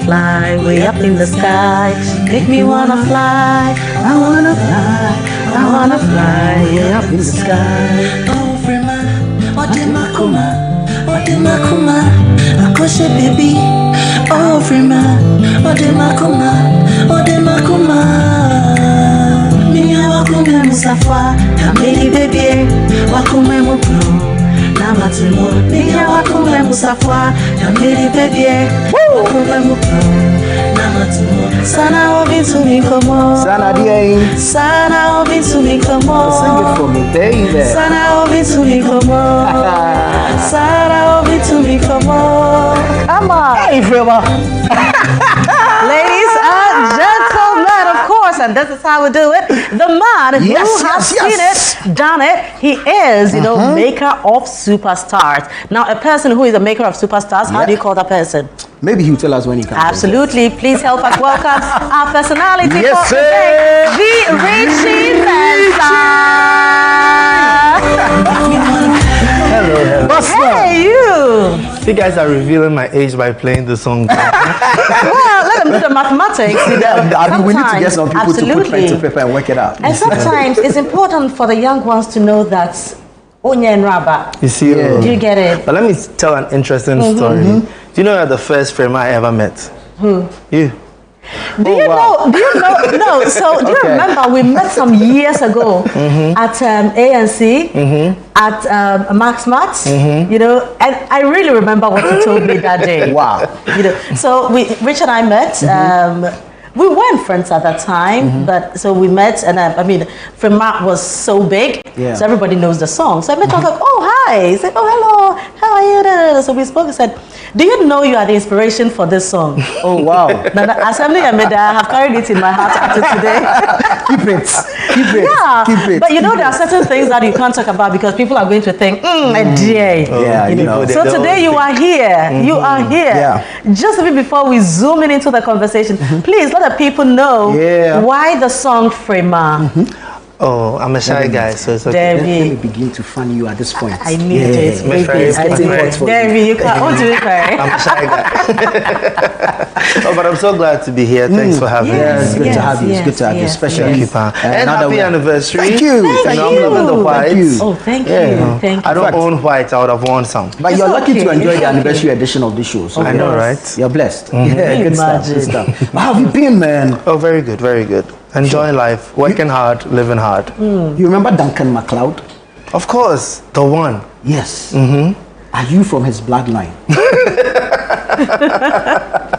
fly way up in the sky. Make me wanna fly. I wanna fly. I wanna fly way up in the sky. Oh, Frema, Odemakuma, Odemakuma, Akoshe baby. Oh, Frema, Odemakuma, Odemakuma. Minya wakume musafa, kamili baby, wakume mupro. Namatumo, minya wakume musafa, kamili baby, wakume mupro. Namatumo, sana obi to me komo. Sana dia. Sana obi to me komo. Sing it for me, baby. Sana obi to me komo. Sana obi to me komo. Come on. Hey, Frema. Ladies and gentlemen, of course, and this is how we do it. The man who has seen it, done it, he is, you know, maker of superstars. Now, a person who is a maker of superstars, how do you call that person? Maybe he'll tell us when he comes. Absolutely. Please help us welcome our personality Yes, for today, the Richie Mensah. Hello. Hey, you. You guys are revealing my age by playing the song. Well, let them do the mathematics. You know, we need to get some people to put pen to paper and work it out. And sometimes it's important for the young ones to know that Onya and Rabba. You see, do you get it? But let me tell an interesting story. Do you know that the first friend I ever met? Who? You. Do you know? No. So do you remember we met some years ago at ANC at Max, you know, and I really remember what you told me that day. Wow. You know, so Rich and I met. We weren't friends at that time, but so we met, and I mean, Frema was so big, so everybody knows the song. So I met her, I was like, oh, hi. He said, oh, hello, how are you? So we spoke, I said, do you know you are the inspiration for this song? Oh, wow. Now, as I have carried it in my heart up to today. Keep it. Yeah, Keep it. but you know, there are certain things that you can't talk about because people are going to think, dear. Yeah, you know. So today you are here. You are here. Yeah. Just a bit before we zoom into the conversation, please let the people know why the song Frema. Oh, I'm a shy guy, so it's okay. Let me begin to fund you at this point. I need it. Debbie, you can't do it, right? I'm a shy guy. Oh, but I'm so glad to be here. Thanks for having me. It's good to have you. It's good to have you, especially. And happy anniversary. Thank you. Thank I'm loving the whites. Oh, thank you. Thank you. I don't own whites. I would have worn some. But you're lucky to enjoy the anniversary edition of this show. So I know, right? You're blessed. Yeah, good stuff. Good stuff. How have you been, man? Oh, very good, very good. Enjoying life, working hard, living hard. You remember Duncan MacLeod? Of course, the one. Yes. Are you from his bloodline?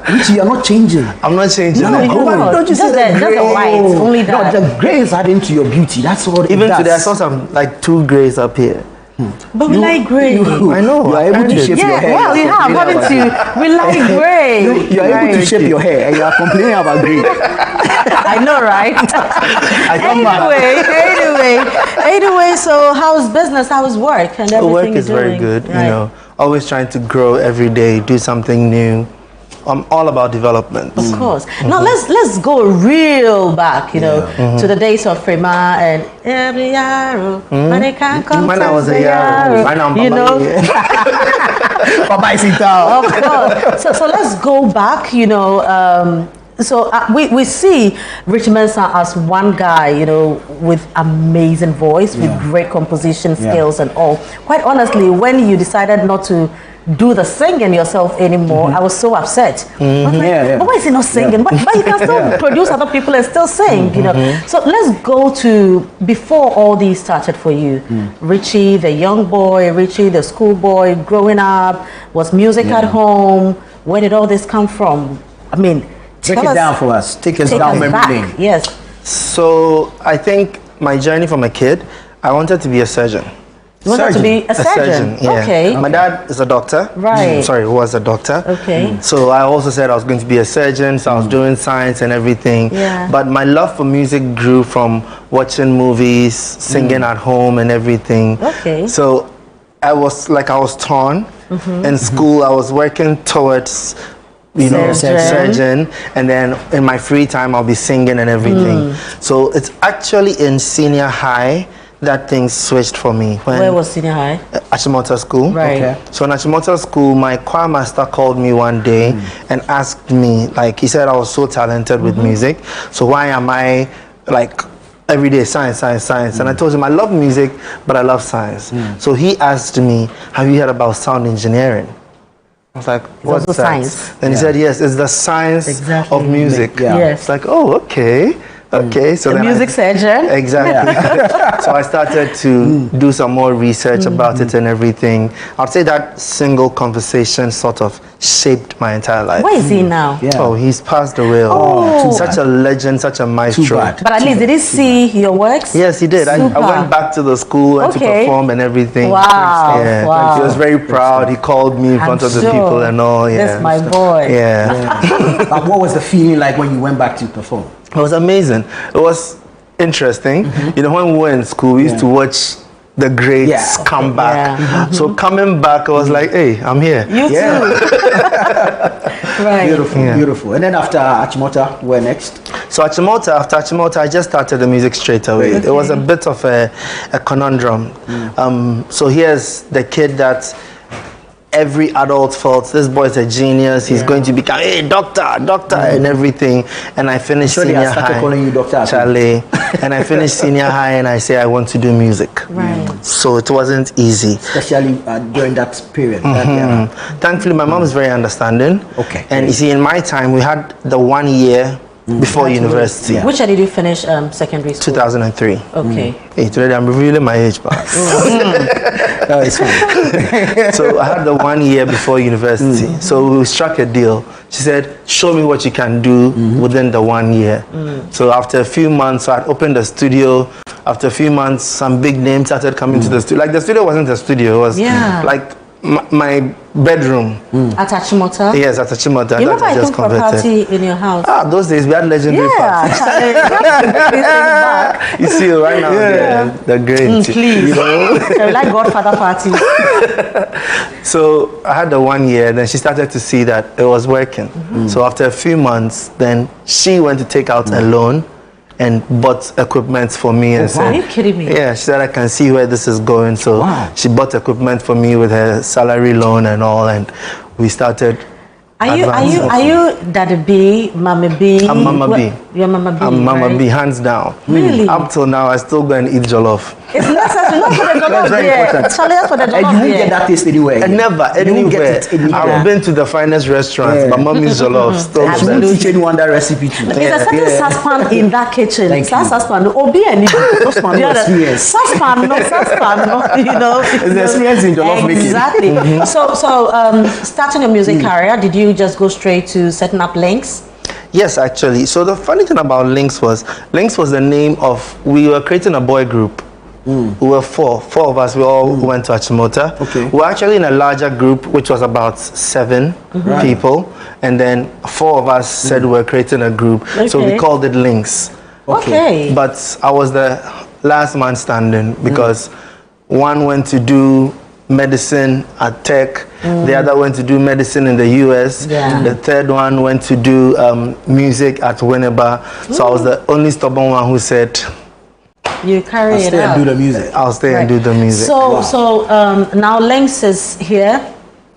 Richie, you're not changing. I'm not changing. Don't you just the white, only that. No, the grey is adding to your beauty. That's all. Even today, I saw some like 2 grays up here. But we like grey. I know. You are able to shape your hair. Well, you have, haven't you? We like grey. You are able to shape your hair and you are complaining about grey. I know, right? Anyway, so how's business? How's work and everything? The work is very good, you know. Always trying to grow every day, do something new. I'm all about development. Of course. Now let's go real back, you know, to the days of Frema and every yarrow. When it can't come when I was a yarrow, you know. Of course. So let's go back, you know. So we see Richie Mensah as one guy, you know, with amazing voice, with great composition skills and all. Quite honestly, when you decided not to do the singing yourself anymore, I was so upset. But why is he not singing? But you can still produce other people and still sing, you know. So let's go to before all these started for you. Richie, the young boy, Richie, the schoolboy, growing up, was music at home? Where did all this come from? I mean, break it down for us. Take us down memory lane. Yes. So I think my journey from a kid, I wanted to be a surgeon. You wanted to be a surgeon? Yeah. Okay. My dad is a doctor. Right. Sorry, was a doctor. Okay. So I also said I was going to be a surgeon, so I was doing science and everything. Yeah. But my love for music grew from watching movies, singing at home and everything. Okay. So I was torn. In school, I was working towards surgeon, and then in my free time I'll be singing and everything. So it's actually in senior high that thing switched for me. Where was senior high? Achimota School. Right. Okay. So in Achimota School, my choir master called me one day and asked me, like, he said I was so talented with music, so why am I, like, every day science? And I told him I love music, but I love science. So he asked me, have you heard about sound engineering? I was like, what's that? Science. Then he said, yes, it's the science of music. Yes. It's like, oh, okay. So the then music surgeon. Exactly. So I started to do some more research about it and everything. I'd say that single conversation sort of shaped my entire life. Where is he now? Yeah. Oh, he's passed away. Oh. Such a legend, such a maestro. But at least did he see your works? Yes, he did. I Super. went back to the school and to perform and everything. Wow. Yeah. Wow. He was very proud. He called me in front of the people and all. Yeah. That's my boy. Yeah. But what was the feeling like when you went back to perform? It was amazing. It was interesting. You know, when we were in school, we used to watch the greats come back. Yeah. So coming back, I was like, hey, I'm here. You too. Right. Beautiful, beautiful. And then after Achimota, where next? So after Achimota, I just started the music straight away. Okay. It was a bit of a conundrum. So here's the kid that every adult felt, this boy's a genius, he's going to become, hey, doctor, and everything. And I finished senior I started high. calling you Dr. Charlie. And I finished senior high and I say I want to do music. Right. So it wasn't easy. Especially during that period. That era. Thankfully, my mom is very understanding. Okay. And you see, in my time, we had the 1 year before university. Yeah. Which year did you finish secondary school? 2003. Okay. Hey, today I'm revealing my age, but No, it's fine. so I had the 1 year before university. So we struck a deal. She said, show me what you can do within the 1 year. So after a few months, I had opened a studio. After a few months, some big names started coming to the studio. Like the studio wasn't a studio, it was like my bedroom. At Achimota? Yes, at Achimota. You remember I came for a party in your house? Ah, those days we had legendary parties. Yeah. You see, right now, they're great. Please. You know? Like Godfather party. So I had the 1 year, then she started to see that it was working. So after a few months, then she went to take out a loan and bought equipment for me and said, Are you kidding me? yeah, she said, I can see where this is going. So she bought equipment for me with her salary loan and all, and we started. Are you Daddy B, Mama B? I'm Mama B. You're Mama B. I'm Mama right? B, hands down. Really? Up till now, I still go and eat jollof. It's necessary, not for the jollof That's very beer. important. Charlie, that's for the And jollof you won't beer. get that taste anywhere. And never, You won't anywhere. get it anywhere. I've been to the finest restaurants, but mommy's jollof still the She won't best. teach anyone that recipe too. There's a certain saucepan in that kitchen. Thank you. Saucepan, Obi and Saucepan no experience. Saucepan, no, you know. It's the experience in jollof making. Exactly. So, starting your music career, did you just go straight to setting up Lynx? Yes, actually. So the funny thing about Lynx was the name of, we were creating a boy group. We were four of us. We all went to Achimota. Okay. We were actually in a larger group, which was about 7 people, and then 4 of us said we were creating a group. So we called it Lynx. Okay. But I was the last man standing because one went to do medicine at Tech, the other went to do medicine in the US, the third one went to do music at Winneba. So I was the only stubborn one who said, you carry I'll it stay out. and do the music. I'll stay and do the music. So, now Lynx is here.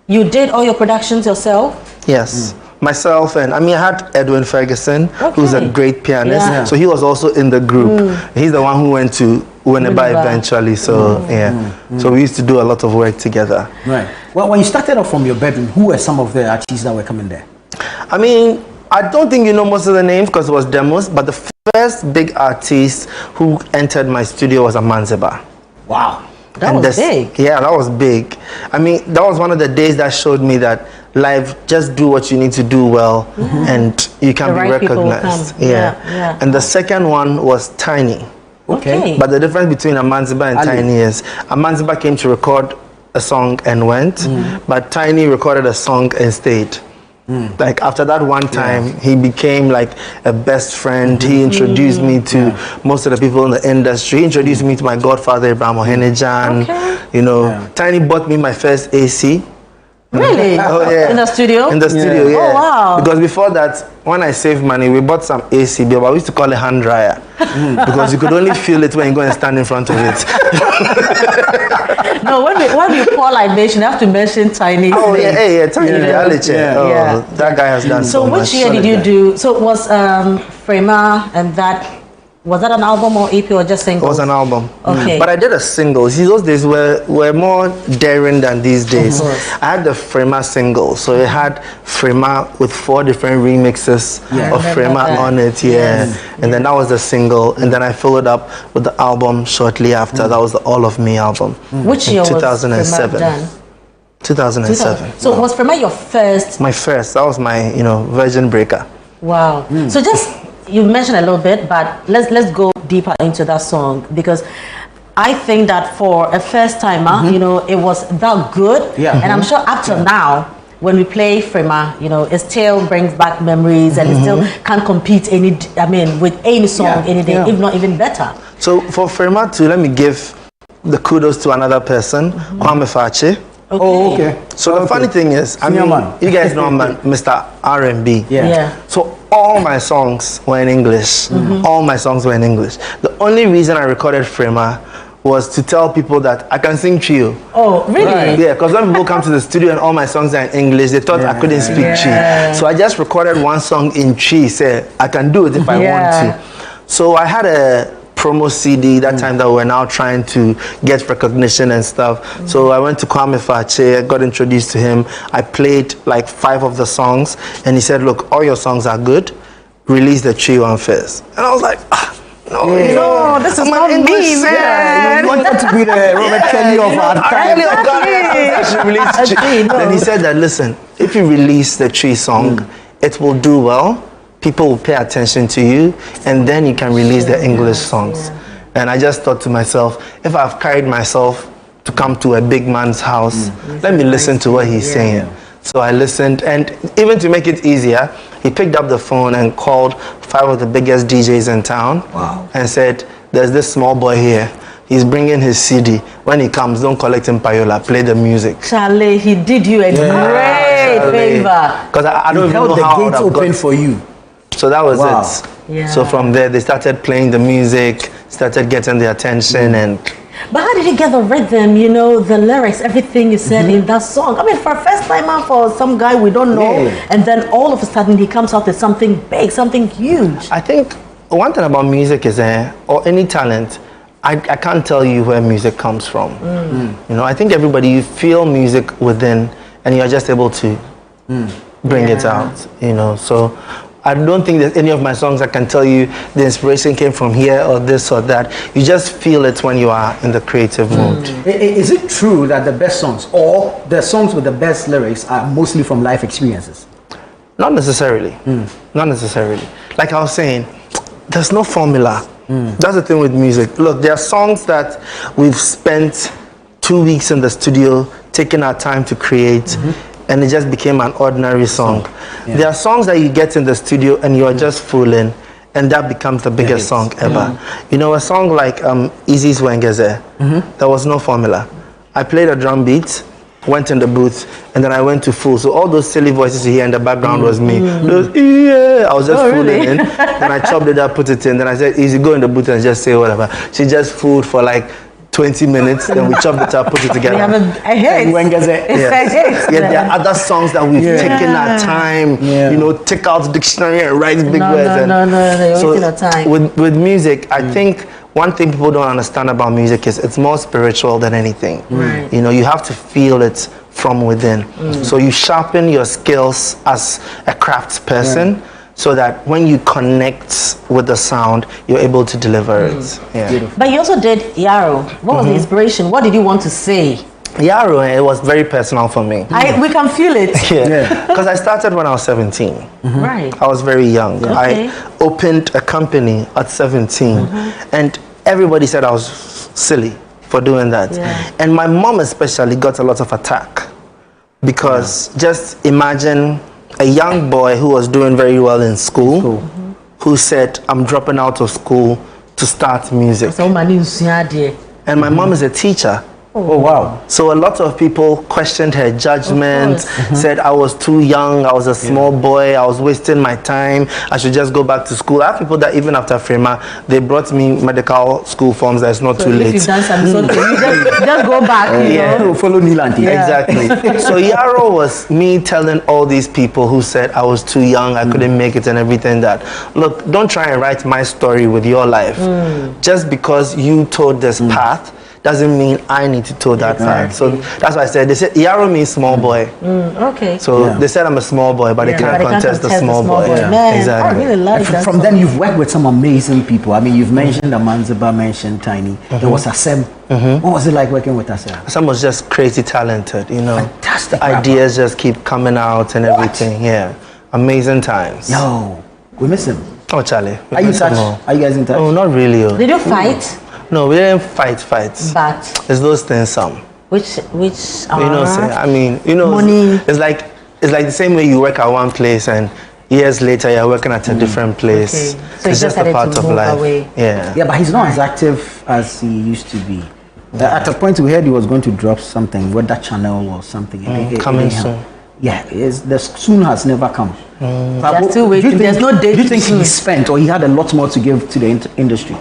You did all your productions yourself? Yes. Myself and I had Edwin Ferguson, who's a great pianist. Yeah. So he was also in the group. He's the one who went to Winneba eventually. So so we used to do a lot of work together. Right. Well, when you started off from your bedroom, who were some of the artists that were coming there? I don't think you know most of the names because it was demos, but the first big artist who entered my studio was a Mensah. Wow. That was big. Yeah, that was big. That was one of the days that showed me that life, just do what you need to do well and you can be recognized. Yeah. And the second one was Tiny. Okay. But the difference between a Mensah and Tiny is a Mensah came to record a song and went, but Tiny recorded a song and stayed. Like after that one time, he became like a best friend. He introduced me to most of the people in the industry. He introduced me to my godfather, Abraham Ohenejan. You know, Tiny bought me my first AC. Really? Oh yeah. In the studio? In the studio, yeah. Oh wow. Because before that, when I saved money, we bought some AC, but we used to call it hand dryer because you could only feel it when you go and stand in front of it. No, when we pour libation, you have to mention Chinese. Oh yeah, Tiny reality. Yeah. Oh, Yeah. that guy has done so So much. which year did you do? So it was Frema and that. Was that an album or EP or just It singles? was an album. Okay. But I did a single. See, those days were more daring than these days. I had the Frema single. So it had Frema with 4 different remixes of Frema that. on it. Yeah. And then that was the single. And then I followed up with the album shortly after. That was the All of Me album. Which year was 2007. Frema done? 2007. So was Frema your first? My first. That was my, virgin breaker. Wow. So just, you mentioned a little bit, but let's go deeper into that song, because I think that for a first timer, it was that good. Yeah. And I'm sure up till now, when we play Frema, it still brings back memories, and it still can't compete with any song any day, if not even better. So for Frema too, let me give the kudos to another person, Kwame Fache. Okay. Oh, okay. So the funny thing is, you guys know I'm Mr. R&B. Yeah. So all my songs were in English. All my songs were in English. The only reason I recorded Frema was to tell people that I can sing trio. Oh, really? Right. Yeah, because when people come to the studio and all my songs are in English, they thought I couldn't speak Chi. So I just recorded one song in Chi, said I can do it if I want to. So I had a promo CD that time that we were now trying to get recognition and stuff. So I went to Kwame Fache, I got introduced to him. I played like 5 of the songs, and he said, look, all your songs are good, release the trio one first. And I was like, no, No, this is I'm not an English me, singer. man. You wanted to be the Robert Kelly of our time. Then he said that, listen, if you release the tree song, it will do well. People will pay attention to you, and then you can release the English songs. And I just thought to myself, if I've carried myself to come to a big man's house, let me listen to what he's saying. So I listened, and even to make it easier, he picked up the phone and called 5 of the biggest DJs in town and said, there's this small boy here. He's bringing his CD. When he comes, don't collect him payola, play the music. Charlie, he did you a great favor. Because I don't even Held know the how I gates would have open got. for you. So that was it. Yeah. So from there, they started playing the music, started getting the attention, and But how did you get the rhythm, the lyrics, everything you said in that song? I mean, for a first timer, for some guy we don't know, and then all of a sudden he comes out with something big, something huge. I think one thing about music is, or any talent, I can't tell you where music comes from. I think everybody, you feel music within, and you're just able to bring it out. So I don't think there's any of my songs I can tell you the inspiration came from here or this or that. You just feel it when you are in the creative mode. Is it true that the best songs, or the songs with the best lyrics, are mostly from life experiences? Not necessarily. Not necessarily. Like I was saying, there's no formula. That's the thing with music. Look, there are songs that we've spent 2 weeks in the studio, taking our time to create, and it just became an ordinary song. There are songs that you get in the studio and you are just fooling, and that becomes the biggest song ever. A song like Easy's Wengeze, there was no formula. I played a drum beat, went in the booth, and then I went to full. So all those silly voices you hear in the background was me. Those, I was just fooling in. Then I chopped it up, put it in. Then I said, Easy, go in the booth and just say whatever. She just fooled for like 20 minutes, then we chopped it up, put it together. We have a hit. There are other songs that we've taken our time, take out dictionary and write big words. No, you're wasting our time. With music, I think one thing people don't understand about music is it's more spiritual than anything. Right. You have to feel it from within. So you sharpen your skills as a crafts person, so that when you connect with the sound, you're able to deliver it. But you also did Yarrow. What was the inspiration? What did you want to say? Yarrow, it was very personal for me. We can feel it. Because I started when I was 17. Right. I was very young. Okay. I opened a company at 17, and everybody said I was silly for doing that. And my mom especially got a lot of attack, because just imagine a young boy who was doing very well in school, who said, I'm dropping out of school to start music. And my mom is a teacher. Oh wow. So a lot of people questioned her judgment, said I was too young, I was a small boy, I was wasting my time, I should just go back to school. I have people that even after FREMA, they brought me medical school forms that it's not too if late. you've done something, just go back, you know. Follow Nilanti. Exactly. So Yarrow was me telling all these people who said I was too young, I couldn't make it and everything that, look, don't try and write my story with your life. Just because you told this path doesn't mean I need to toe that path. So that's why I said, they said Yarrow means small boy. Okay. So they said I'm a small boy, but they can't contest the small boy. Man, Exactly. I really like that. From then you've worked with some amazing people. I mean, you've mentioned Mensah, mentioned Tiny. There was Asem. What was it like working with Asem? Some was just crazy talented, you know. Fantastic The ideas just keep coming out and everything. Yeah. Amazing times. Yo, we miss him. Oh, Charlie. Are you in touch? Are you guys in touch? Oh, not really. Oh. Did you fight? No, we didn't fights. But It's those things some. which You know, say, I mean, you know, money. it's like the same way you work at one place and years later you're working at a different place. Okay. So It's you just a decided part to of move life. away. Yeah. Yeah, but he's not as active as he used to be. At a point we heard he was going to drop something, whether channel or something. Coming soon. Yeah, the soon has never come. They're still waiting. There's no date Do you think soon. he spent or he had a lot more to give to the industry?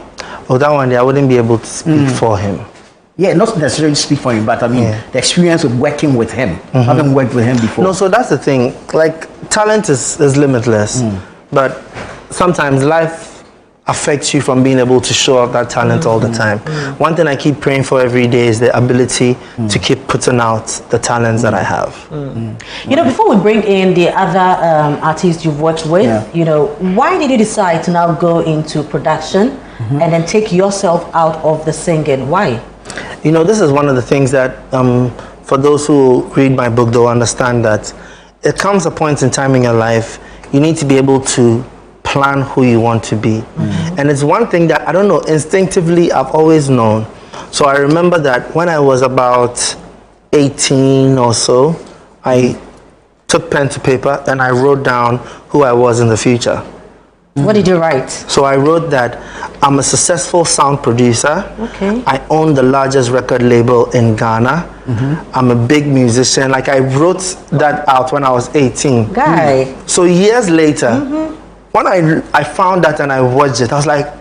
Oh, that one day I wouldn't be able to speak for him. Yeah, not necessarily speak for him, but I mean the experience of working with him. Having worked with him before. No, so that's the thing. Like, talent is limitless, but sometimes life affects you from being able to show off that talent all the time. One thing I keep praying for every day is the ability to keep putting out the talents that I have. You know, before we bring in the other artists you've worked with, you know, why did you decide to now go into production and then take yourself out of the singing? Why? You know, this is one of the things that, for those who read my book, they'll understand that it comes a point in time in your life, you need to be able to plan who you want to be. And it's one thing that, I don't know, instinctively I've always known. So I remember that when I was about 18 or so, I took pen to paper and I wrote down who I was in the future. What did you write? So I wrote that I'm a successful sound producer. Okay. I own the largest record label in Ghana. I'm a big musician. Like, I wrote that out when I was 18. Guy. So years later, when I found that and I watched it, I was like,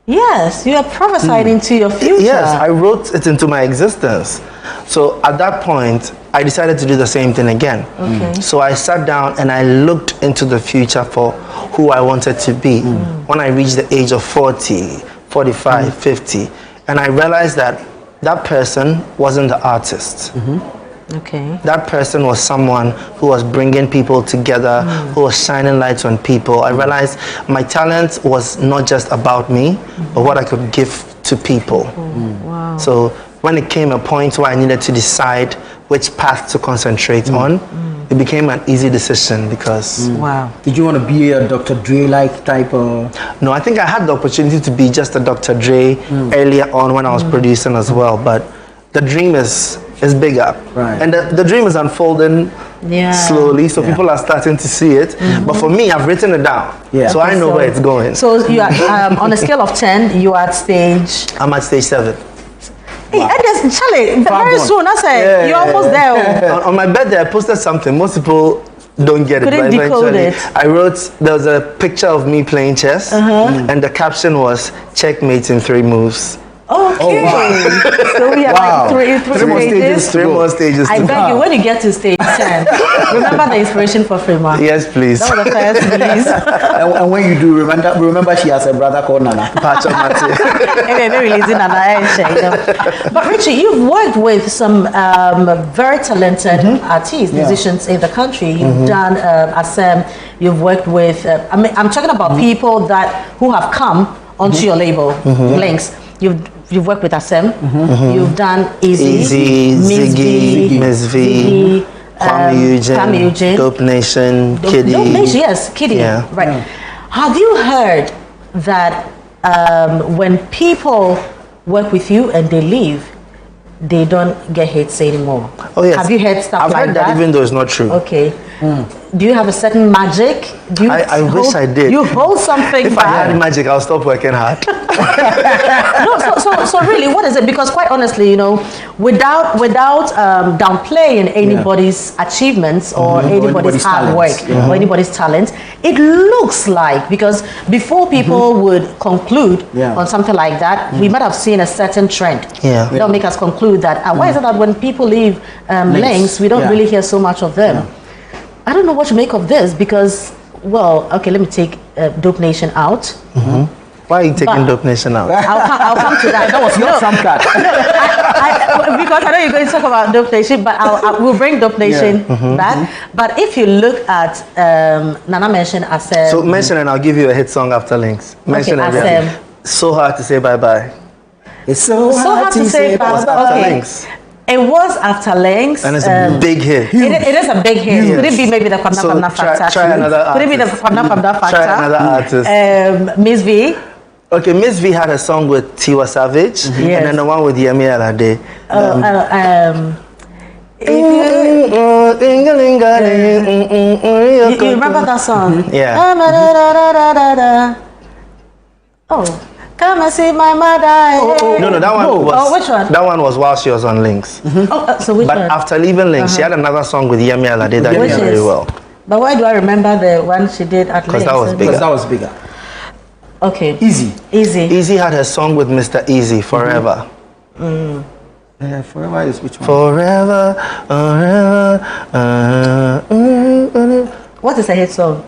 Yes, you are prophesying into your future. yes, I wrote it into my existence. So at that point, I decided to do the same thing again. Okay. So I sat down and I looked into the future for who I wanted to be when I reached the age of 40, 45, 50. And I realized that that person wasn't the artist. Okay. That person was someone who was bringing people together, who was shining lights on people. I realized my talent was not just about me, but what I could give to people. Wow. So when it came a point where I needed to decide which path to concentrate on, it became an easy decision because... Wow. Did you want to be a Dr. Dre-like type or? No, I think I had the opportunity to be just a Dr. Dre earlier on when I was producing as well, but the dream is bigger. Right. And the dream is unfolding slowly, so people are starting to see it. But for me, I've written it down, so I know where it's going. So you are on a scale of 10, you are at stage... I'm at stage 7. Hey, Charlie, very soon, I say, you're almost there. On my birthday, I posted something. Most people don't get it, Couldn't but decode eventually it. I wrote, there was a picture of me playing chess, and the caption was, checkmate in 3 moves. Okay. So we have like three more stages. stages. 3 more stages I to beg you, when you get to stage 10, remember the inspiration for FREMA. Yes, please. That was the first release. And when you do, remember she has a brother called Nana. Maybe releasing another. But Richie, you've worked with some very talented artists, musicians in the country. You've done Asem. You've worked with. I'm talking about people who have come onto your label, Lynx. You've worked with Asem. You've done Easy, Ziggy, Miss V, Kwame Eugene, Dope Nation, Kitty. Dope Nation, yes, Kitty. Yeah. Right. Have you heard that when people work with you and they leave, they don't get hits anymore? Oh yes. Have you heard stuff I've like heard that even though it's not true. Okay. Do you have a certain magic? Do you I wish I did. You hold something If back. I had magic, I'll stop working hard. No, so really, what is it? Because quite honestly, without downplaying anybody's achievements or anybody's hard work or anybody's talent, it looks like, because before people would conclude on something like that, we might have seen a certain trend. That'll make us conclude that why is it that when people leave Lynx, we don't really hear so much of them? I don't know what to make of this, because, well, okay, let me take Dope Nation out. Why are you taking Dope Nation out? I'll come to that. That was not some cut. Because I know you're going to talk about Dope Nation, but we'll bring Dope Nation back. But if you look at Nana mentioned Asem. So mention and I'll give you a hit song after Lynx. Mention Asem. So hard to say bye-bye. It's so hard to say bye-bye. After Lynx. It was after Lynx. And it's a big hit. It is a big hit. Could it be maybe the Kwamna factor? Try another artist. Could it be the Kwamna factor? Try another artist. Miss V. Okay, Miss V had a song with Tiwa Savage, and then the one with Yemi Alade. You remember that song? Yeah. Oh. Come and see my mother. No, that one was. Which one? That one was while she was on Lynx. So which But one? after leaving Lynx, she had another song with Yemi Alade that did very well. But why do I remember the one she did at Lynx? Because that was bigger. Okay. Easy. Easy had her song with Mr. Easy, Forever. Forever is which one? Forever. What is a hit song?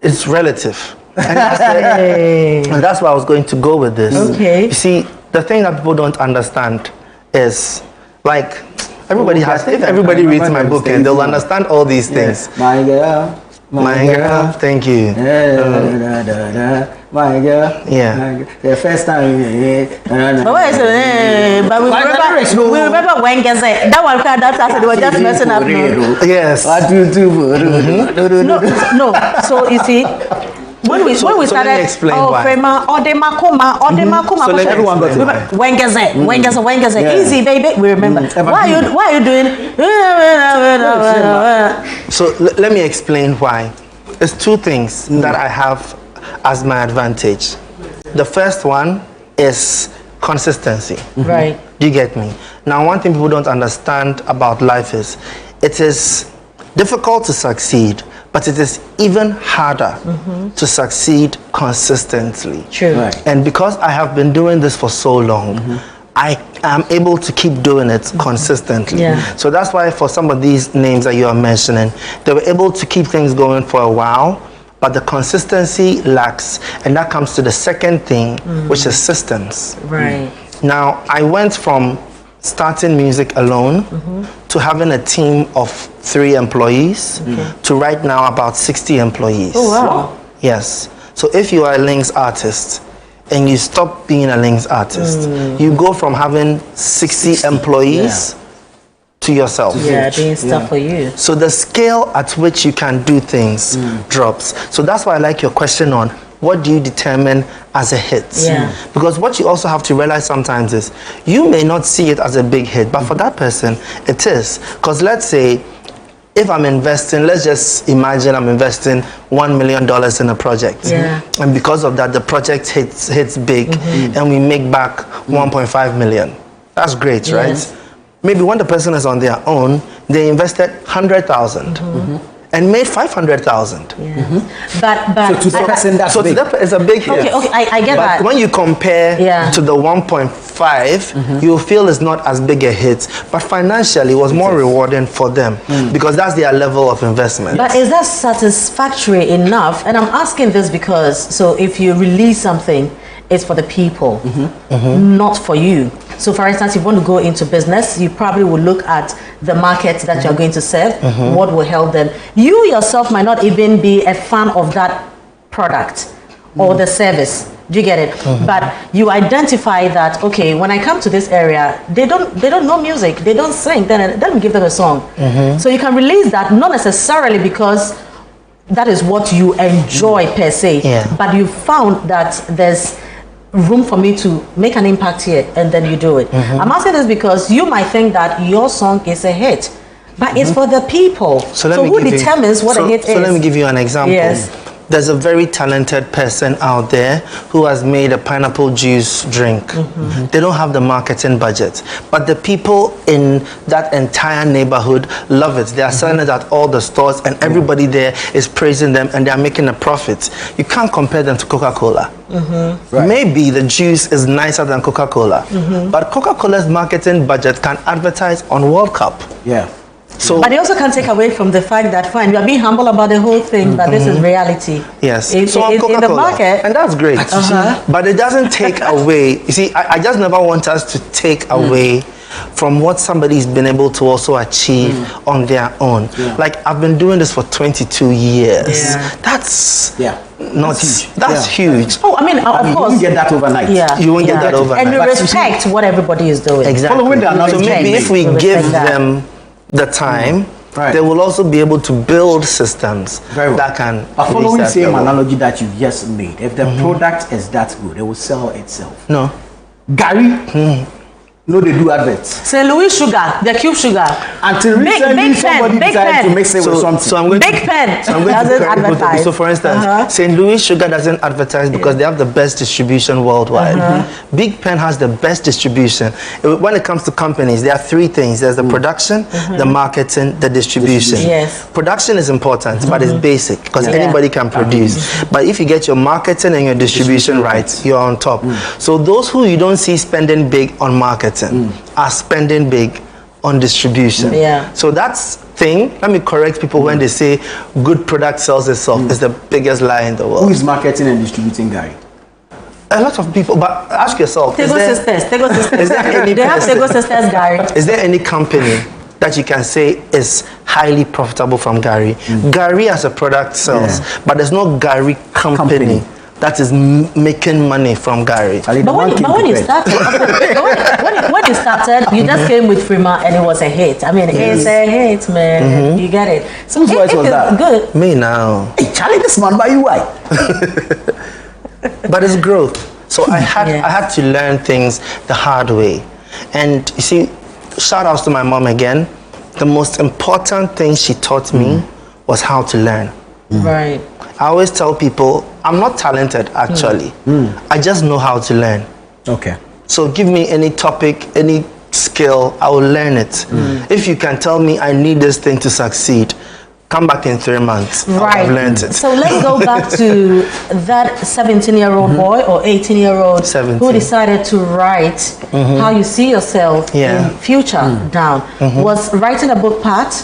It's relative. And that's why I was going to go with this. Okay. You see, the thing that people don't understand is, like, everybody has. If everybody reads my book, and they'll understand all these things. My girl. My girl. Thank you. My girl. Yeah. The first time. But what is it? But we remember when Gazette. That one, that they were just messing up. Yes. What do you do? No. So you see, when we started, let me explain why. Frema, Odemakoma. So let everyone go to when Gazette, easy baby. We remember. Why are you doing? So let me explain why. There's two things that I have as my advantage. The first one is consistency. Right. You get me? Now, one thing people don't understand about life is it is difficult to succeed, but it is even harder to succeed consistently. True. Right. And because I have been doing this for so long, I am able to keep doing it consistently. Yeah. So that's why for some of these names that you are mentioning, they were able to keep things going for a while, but the consistency lacks. And that comes to the second thing, which is systems. Right. Now, I went from starting music alone to having a team of 3 employees to right now about 60 employees. Oh, wow. Yes. So if you are a Lynx artist and you stop being a Lynx artist, you go from having 60 employees to yourself. Yeah, doing stuff for you. So the scale at which you can do things drops. So that's why I like your question on what do you determine as a hit? Yeah. Because what you also have to realize sometimes is you may not see it as a big hit, but for that person, it is. Because let's say if I'm investing, let's just imagine I'm investing $1 million in a project. Yeah. And because of that, the project hits big and we make back 1.5 million. That's great, Yes. right? Maybe when the person is on their own, they invested 100,000 and made 500,000. Yeah. But So to the person that's So big. it's a big hit. okay, I get But that. when you compare to the 1.5, you feel it's not as big a hit. But financially, it was more rewarding for them because that's their level of investment. But is that satisfactory enough? And I'm asking this because, so if you release something, it's for the people, not for you. So for instance, if you want to go into business, you probably will look at the market that you're going to serve, what will help them. You yourself might not even be a fan of that product or the service. Do you get it? But you identify that, okay, when I come to this area, they don't know music, they don't sing, then let me give them a song. So you can release that, not necessarily because that is what you enjoy per se, but you found that there's room for me to make an impact here, and then you do it. I'm asking this because you might think that your song is a hit, But it's for the people. So who determines what a hit is? So let me give you an example. Yes. There's a very talented person out there who has made a pineapple juice drink. They don't have the marketing budget, but the people in that entire neighborhood love it. They are selling it at all the stores, and everybody there is praising them, and they are making a profit. You can't compare them to Coca-Cola. Right. Maybe the juice is nicer than Coca-Cola, but Coca-Cola's marketing budget can advertise on World Cup. Yeah. So, but they also can't take away from the fact that, fine, we are being humble about the whole thing, but this is reality. Yes. So in the market. And that's great. But it doesn't take away. You see, I just never want us to take away from what somebody's been able to also achieve on their own. Like, I've been doing this for 22 years. That's that's huge. Oh, I mean, of course. You won't get that overnight. Yeah. You won't get that overnight. And we respect what everybody is doing. Exactly. So maybe if we give them the time, they will also be able to build systems that can. Following the same analogy that you just made, if the product is that good, it will sell itself. No. Gary, no, they do adverts. St. Louis sugar, the cube sugar. Until recently, somebody decided to mix it with something. So I'm going Big Pen doesn't advertise. So for instance, St. Louis Sugar doesn't advertise because they have the best distribution worldwide. Big Pen has the best distribution. When it comes to companies, there are three things. There's the production, the marketing, the distribution. Yes. Production is important, but it's basic because anybody can produce. But if you get your marketing and your distribution right, you're on top. So those who you don't see spending big on marketing are spending big on distribution. So that's thing. Let me correct people when they say good product sells itself. It's the biggest lie in the world. Who is marketing and distributing, Gary? A lot of people, but ask yourself, Tego Sisters. Is there any they have Tego Sisters, Gary. Is there any company that you can say is highly profitable from Gary? Gary as a product sells, but there's no Gary company that is making money from Gary. But when you started, when you started, you just came with Frima and it was a hit. I mean, it's a hit, man. You get it. So whose voice was that? Good. Me now. Hey, Charlie, this man by you, why? But it's growth. So I had to learn things the hard way. And you see, shout outs to my mom again. The most important thing she taught me was how to learn. Right. I always tell people, I'm not talented actually. I just know how to learn. Okay. So give me any topic, any skill, I will learn it. If you can tell me I need this thing to succeed, come back in 3 months. I've learned it. So let's go back to that 17-year-old boy or 18-year-old who decided to write how you see yourself in future down. Was writing a book part?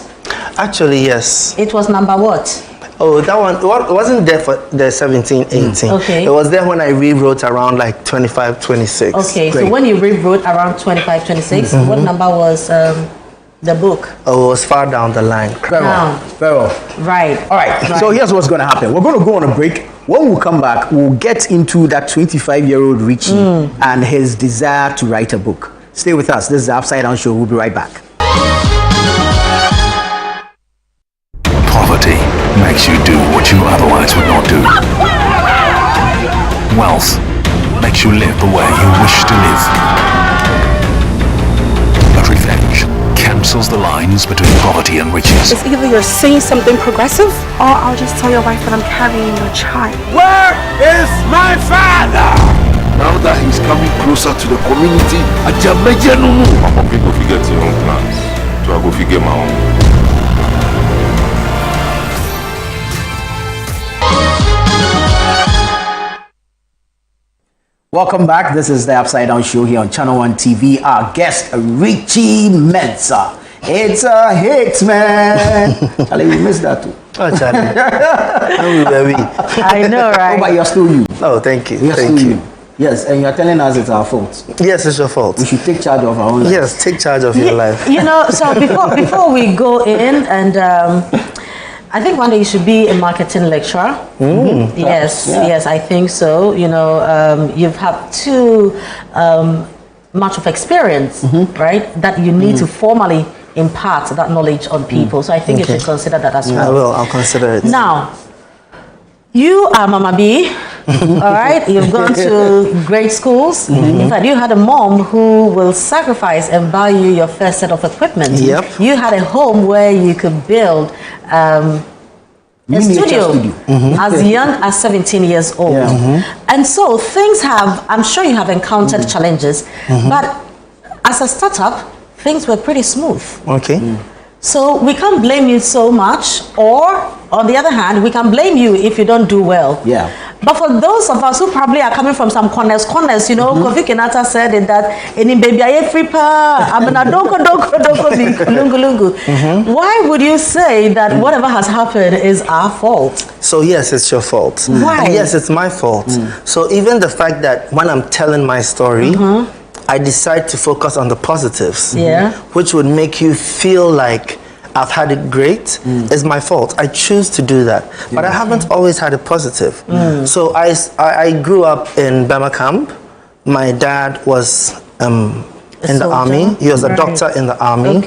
Actually, yes. It was number what? Oh, that one wasn't there for the 17, 18. Okay. It was there when I rewrote around like 25, 26. Okay, so when you rewrote around 25, 26, what number was the book? Oh, it was far down the line. Very well. Right. All right. So here's what's going to happen. We're going to go on a break. When we come back, we'll get into that 25-year-old Richie and his desire to write a book. Stay with us. This is the Upside Down Show. We'll be right back. Poverty makes you do what you otherwise would not do. Wealth makes you live the way you wish to live. But revenge cancels the lines between poverty and riches. It's either you're saying something progressive, or I'll just tell your wife that I'm carrying your child. Where is my father? Now that he's coming closer to the community, I just make you know. Some people forget your own plans, so I go forget my own. Welcome back. This is the Upside Down Show here on ChannelOne TV. Our guest, Richie Mensah. It's a hit, man. Charlie, we missed that too. Oh, Charlie. I know, right? Oh, but you're still you. Oh, thank you. Thank you. Yes, and you're telling us it's our fault. Yes, it's your fault. We should take charge of our own life. Yes, take charge of your life. You know, so before we go in, and I think one day you should be a marketing lecturer. Yes, I think so. You know, you've had too much of experience, right? That you need to formally impart that knowledge on people. So I think you should consider that as well. I will. I'll consider it. Now, You are Mama B. All right, you've gone to great schools. In fact, you had a mom who will sacrifice and buy you your first set of equipment. Yep. You had a home where you could build a studio as young as 17 years old. And so things have, I'm sure you have encountered challenges, but as a startup, things were pretty smooth. Okay. So we can't blame you so much, or on the other hand, we can blame you if you don't do well. Yeah. But for those of us who probably are coming from some corners, you know, Kofi Kenata said it that any baby I free pa, why would you say that whatever has happened is our fault? So yes, it's your fault. Why? And yes, it's my fault. So even the fact that when I'm telling my story, I decide to focus on the positives, which would make you feel like I've had it great, is my fault. I choose to do that. But I haven't always had it positive. So I grew up in Bama camp. My dad was in the army. He was a doctor in the army.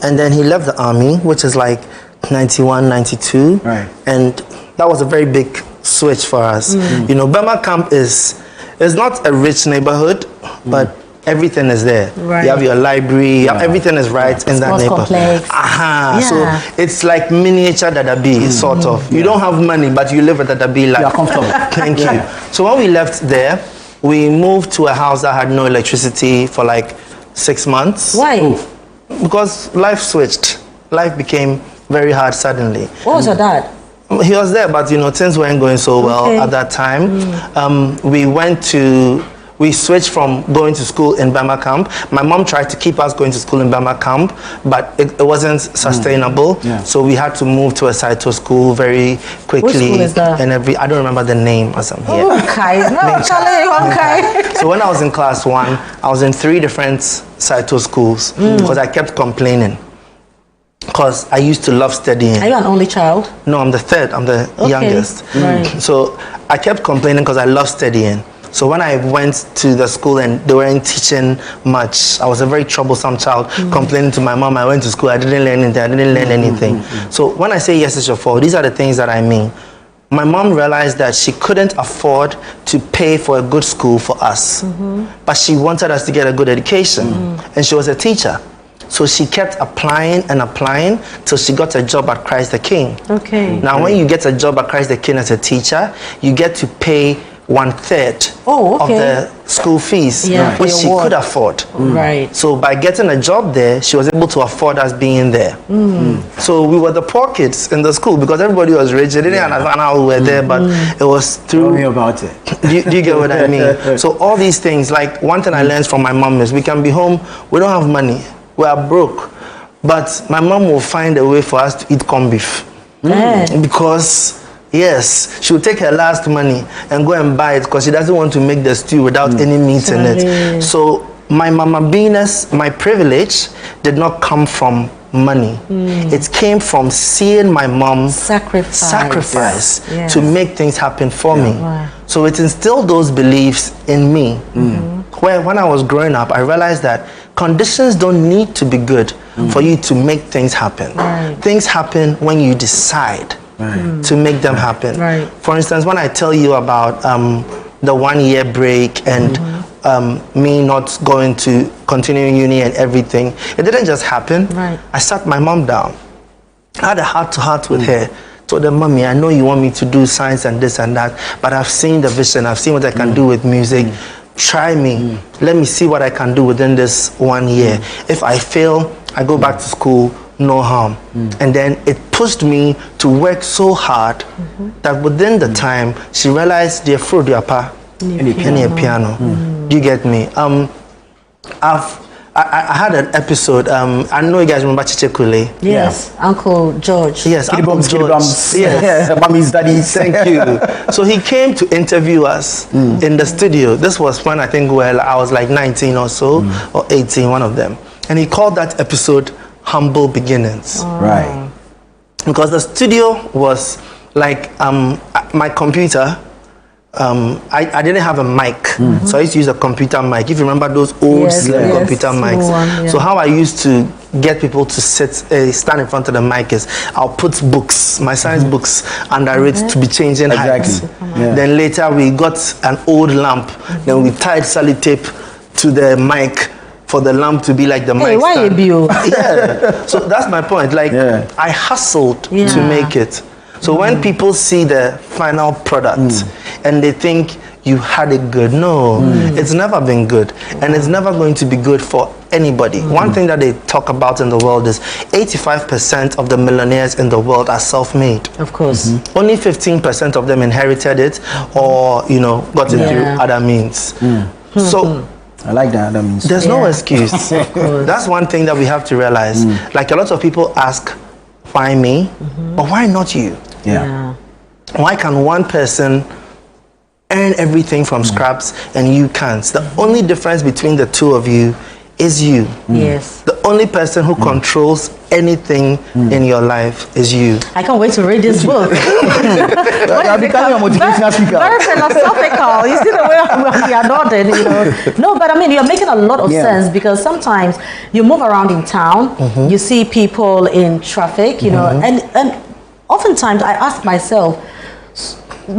And then he left the army, which is like 91, 92. And that was a very big switch for us. You know, Bama camp is not a rich neighborhood, but everything is there. You have your library, everything is right in that neighborhood. So it's like miniature Dadabi, sort of. You don't have money, but you live a Dadabi life. You're comfortable. Thank you. So when we left there, we moved to a house that had no electricity for like 6 months. Why? Because life switched. Life became very hard suddenly. What was your dad? He was there, but you know, things weren't going so well at that time. We switched from going to school in Bama camp. My mom tried to keep us going to school in Bama camp, but it wasn't sustainable. So we had to move to a Saito school very quickly. Which school is that? And I don't remember the name as I'm here. So when I was in class 1, I was in 3 different Saito schools because I kept complaining. Because I used to love studying. Are you an only child? No, I'm the third. I'm the youngest. So I kept complaining because I love studying. So when I went to the school and they weren't teaching much, I was a very troublesome child, complaining to my mom, I went to school, I didn't learn anything. So when I say yes, it's your fault, these are the things that I mean. My mom realized that she couldn't afford to pay for a good school for us, but she wanted us to get a good education, and she was a teacher. So she kept applying and applying till she got a job at Christ the King. Now when you get a job at Christ the King as a teacher, you get to pay 1/3 of the school fees, which she could afford. So by getting a job there, she was able to afford us being there. So we were the poor kids in the school because everybody was rich. They didn't understand how we were there, but it was through. Tell me about it. Do you get what I mean? So all these things, like one thing I learned from my mom is we can be home, we don't have money, we are broke, but my mom will find a way for us to eat corned beef because. Yes, she will take her last money and go and buy it because she doesn't want to make the stew without any meat in it. So my mama beingness, my privilege did not come from money. It came from seeing my mom sacrifice to make things happen for me. So it instilled those beliefs in me. Where when I was growing up, I realized that conditions don't need to be good for you to make things happen. Things happen when you decide to make them happen. For instance, when I tell you about the 1-year break and me not going to continuing uni and everything, it didn't just happen. I sat my mom down. I had a heart-to-heart with her. Told her, Mommy, I know you want me to do science and this and that, but I've seen the vision. I've seen what I can do with music. Try me. Let me see what I can do within this 1 year. If I fail, I go back to school. No harm. And then it pushed me to work so hard that within the time she realized the fruit pa any piano. Do you get me? I had an episode. I know you guys remember Chiche Kule. Yes, Uncle George. Yes, Uncle George. Yes, mommy's daddy's. Thank you. So he came to interview us in the studio. This was when I think I was like 19 or so, or 18, one of them. And he called that episode Humble Beginnings. Because the studio was like my computer, I didn't have a mic, so I used to use a computer mic. If you remember those old computer mics. One, So how I used to get people to stand in front of the mic is I'll put books, my science books, under it to be changing heights. Yeah. Then later we got an old lamp. Then we tied sellotape to the mic for the lamp to be like the mic why stand. you? Yeah. So that's my point. Like I hustled to make it. So when people see the final product and they think you had it good, no, it's never been good, and it's never going to be good for anybody. One thing that they talk about in the world is 85% of the millionaires in the world are self-made. Of course. Only 15% of them inherited it or, you know, got it through other means. So I like that. That means there's no excuse. That's one thing that we have to realize. Like a lot of people ask, why me? But why not you? Yeah. Why can one person earn everything from scraps and you can't? The only difference between the two of you is you. Yes. The only person who controls anything in your life is you. I can't wait to read this book. You're becoming a motivational speaker. Very philosophical. You see the way we are nodding, you know. No, but I mean, you're making a lot of sense, because sometimes you move around in town, you see people in traffic, you know, and oftentimes I ask myself,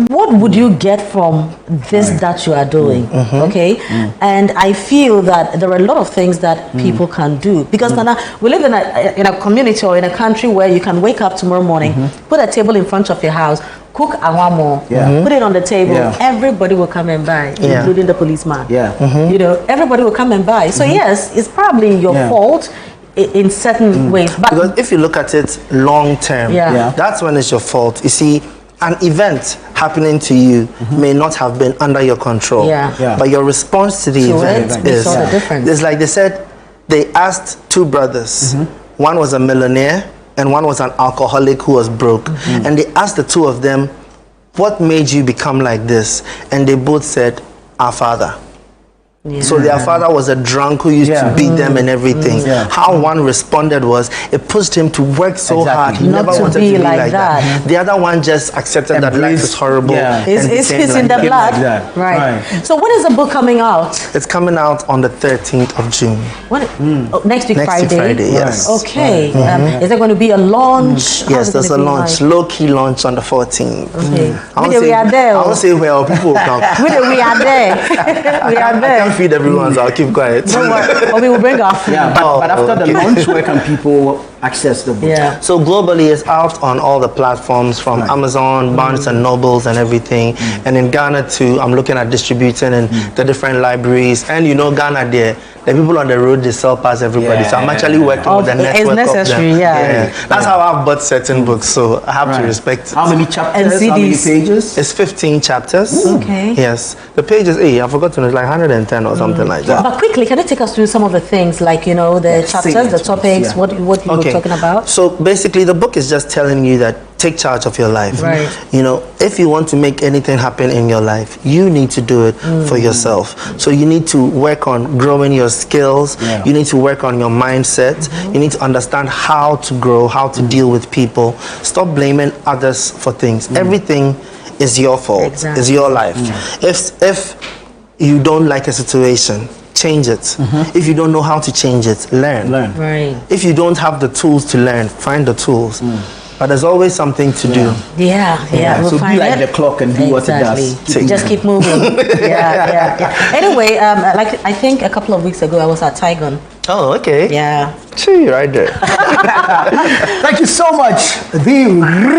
what would you get from this that you are doing? Okay, and I feel that there are a lot of things that people can do, because we live in a community or in a country where you can wake up tomorrow morning, put a table in front of your house, cook awamo, put it on the table, everybody will come and buy, including the policeman. You know, everybody will come and buy. So yes, it's probably your fault in certain ways, but because if you look at it long term, that's when it's your fault. You see, an event happening to you may not have been under your control, but your response to the event is the difference. It's like they said, they asked two brothers, one was a millionaire and one was an alcoholic who was broke, and they asked the two of them, what made you become like this? And they both said, our father. So their father was a drunk who used to beat them and everything. How one responded was, it pushed him to work so hard. He never wanted to be like that. The other one just accepted that life is horrible. It's in the blood. Right. So when is the book coming out? It's coming out on the 13th of June. Next week Friday? Yes. Okay. Is there going to be a launch? Yes, there's a launch, low-key launch on the 14th. Okay. We are there. I won't say where people will come. We are there. We are there. Feed everyone, so I'll keep quiet. Don't worry. Or we will bring our food. But after the launch, where can people access the book? So globally, it's out on all the platforms from Amazon, Barnes and Nobles, and everything. And in Ghana too, I'm looking at distributing in the different libraries. And you know, Ghana there, the people on the road, they sell past everybody. So I'm actually working with the network necessary, of them. That's how I've bought certain books. So I have to respect it. How many chapters? And CDs. How many pages? It's 15 chapters. Okay. Yes. The pages, I forgot to know, it's like 110 or something like that. But quickly, can you take us through some of the things, like, you know, the chapters, the topics, what you were talking about? So basically, the book is just telling you that take charge of your life. Right. You know, if you want to make anything happen in your life, you need to do it for yourself. So you need to work on growing your skills. You need to work on your mindset. You need to understand how to grow, how to deal with people. Stop blaming others for things. Everything is your fault. Exactly. It's your life. If you don't like a situation, change it. If you don't know how to change it, learn. Right. If you don't have the tools to learn, find the tools. But there's always something to do. We'll So find be like the clock and do what it does. Just keep moving. Anyway, like I think a couple of weeks ago, I was at Tygon. Oh, okay. Yeah. Gee, right there. Thank you so much, the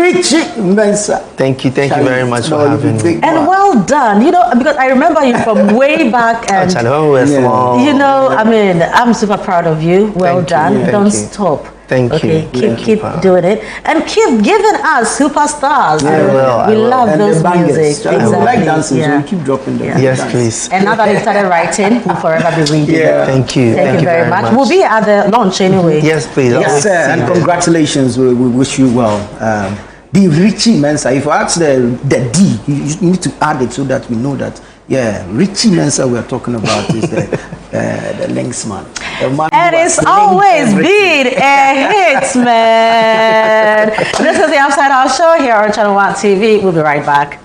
Richie Mensah. Thank you very much for having me. And well done. You know, because I remember you from way back, and you know, I mean, I'm super proud of you. Well done. Don't stop. Thank you. Keep doing it, and keep giving us superstars. We love those music. Exactly. We like dancing, so we keep dropping them. Yes, please. And now that you started writing, we'll forever be reading. Thank you. Thank you very much. We'll be at the launch anyway. Yes, please. Yes, sir. And congratulations. We wish you well. The Richie Mensah. If you ask the D, you need to add it so that we know that. Yeah, Richie Mensah we're talking about is the Lynx man. And it's always been a hit, man. This is the Upside Down Show here on ChannelOne TV. We'll be right back.